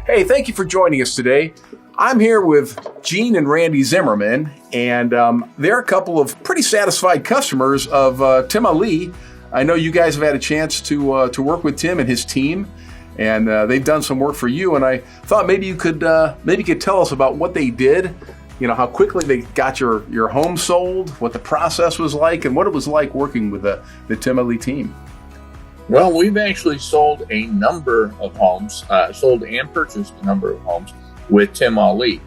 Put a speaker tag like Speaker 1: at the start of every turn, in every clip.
Speaker 1: Hey, thank you for joining us today. I'm here with Gene and Randy Zimmerman, and they're a couple of pretty satisfied customers of Tim Ali. I know you guys have had a chance to work with Tim and his team, and they've done some work for you. And I thought maybe you could tell us about what they did. You know, how quickly they got your home sold, what the process was like, and what it was like working with the Tim Ali team.
Speaker 2: Well, we've actually sold a number of homes, sold and purchased a number of homes with Tim Ali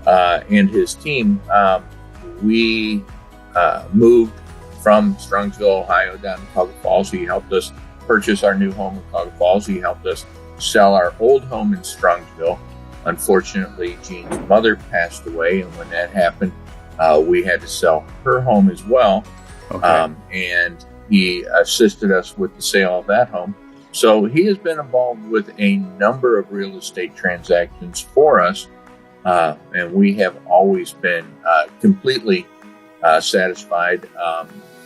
Speaker 2: and his team. We moved from Strongsville, Ohio, down to Cuyahoga Falls. He helped us purchase our new home in Cuyahoga Falls. He helped us sell our old home in Strongsville. Unfortunately, Gene's mother passed away, and when that happened, we had to sell her home as well.
Speaker 1: Okay.
Speaker 2: And he assisted us with the sale of that home. So he has been involved with a number of real estate transactions for us, and we have always been completely satisfied.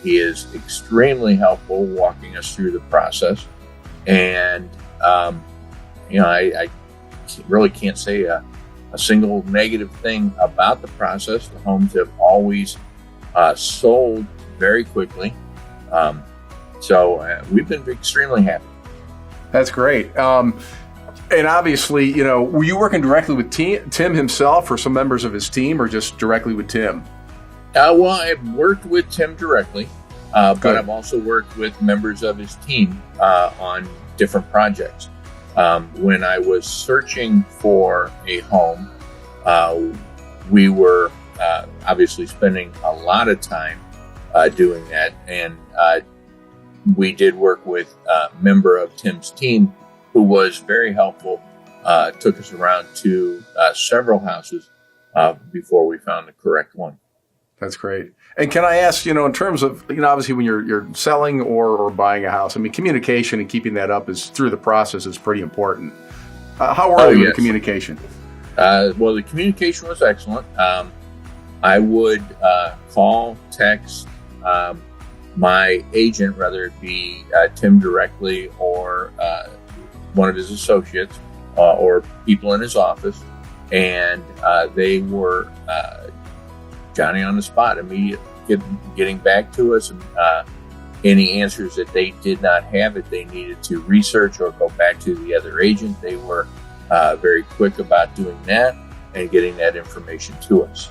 Speaker 2: He is extremely helpful walking us through the process. And, I really can't say a single negative thing about the process. The homes have always sold very quickly. So we've been extremely happy.
Speaker 1: That's great. And obviously, were you working directly with Tim himself or some members of his team, or just directly with Tim?
Speaker 2: Well, I've worked with Tim directly, but I've also worked with members of his team on different projects. When I was searching for a home, we were obviously spending a lot of time doing that. And we did work with a member of Tim's team who was very helpful, took us around to several houses before we found the correct one.
Speaker 1: That's great. And can I ask, in terms of, obviously when you're selling or buying a house, I mean, communication and keeping that up through the process is pretty important. How are you with communication?
Speaker 2: Well, the communication was excellent. I would call, text my agent, whether it be Tim directly or one of his associates or people in his office, and they were Johnny on the spot, immediately getting back to us, and any answers that they did not have that they needed to research or go back to the other agent, they were very quick about doing that and getting that information to us.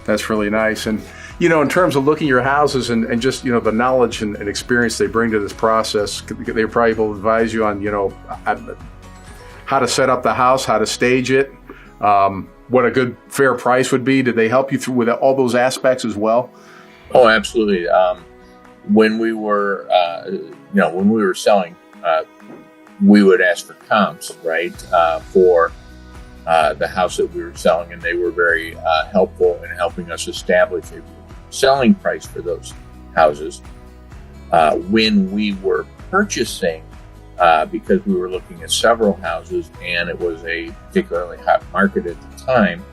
Speaker 1: That's really nice. And, in terms of looking at your houses and just, the knowledge and experience they bring to this process, they're probably able to advise you on, how to set up the house, how to stage it, what a good fair price would be. Did they help you through with all those aspects as well?
Speaker 2: Oh, absolutely. When we were selling, we would ask for comps, right, for the house that we were selling, and they were very helpful in helping us establish a selling price for those houses. When we were purchasing, because we were looking at several houses and it was a particularly hot market at the time,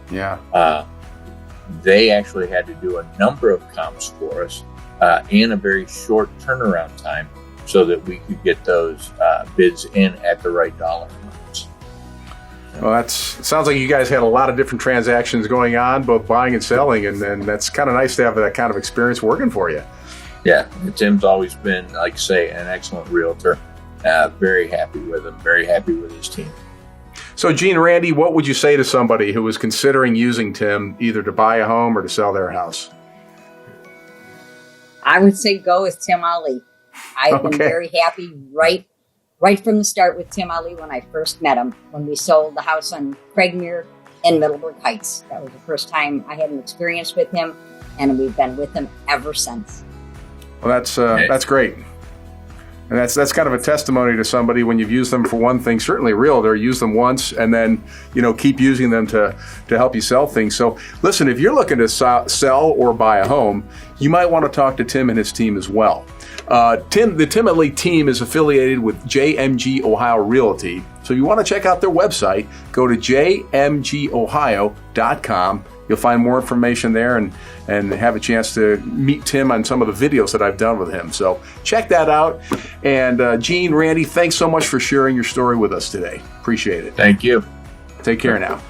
Speaker 2: they actually had to do a number of comps for us in a very short turnaround time so that we could get those bids in at the right dollar amounts.
Speaker 1: Well, it sounds like you guys had a lot of different transactions going on, both buying and selling, and that's kind of nice to have that kind of experience working for you.
Speaker 2: Yeah, Tim's always been, like I say, an excellent realtor. Very happy with him, very happy with his team.
Speaker 1: So, Gene, Randy, what would you say to somebody who was considering using Tim either to buy a home or to sell their house?
Speaker 3: I would say go with Tim Ali. I've been very happy right from the start with Tim Ali when I first met him, when we sold the house on Craigmere in Middleburg Heights. That was the first time I had an experience with him, and we've been with him ever since.
Speaker 1: Well, that's great. And that's kind of a testimony to somebody when you've used them for one thing. Certainly a realtor, use them once and then, keep using them to help you sell things. So listen, if you're looking to sell or buy a home, you might want to talk to Tim and his team as well. The Tim Ali team is affiliated with JMG Ohio Realty. So if you want to check out their website, go to jmgohio.com. You'll find more information there and have a chance to meet Tim on some of the videos that I've done with him. So check that out. And Gene, Randy, thanks so much for sharing your story with us today. Appreciate it.
Speaker 2: Thank you.
Speaker 1: Take care now.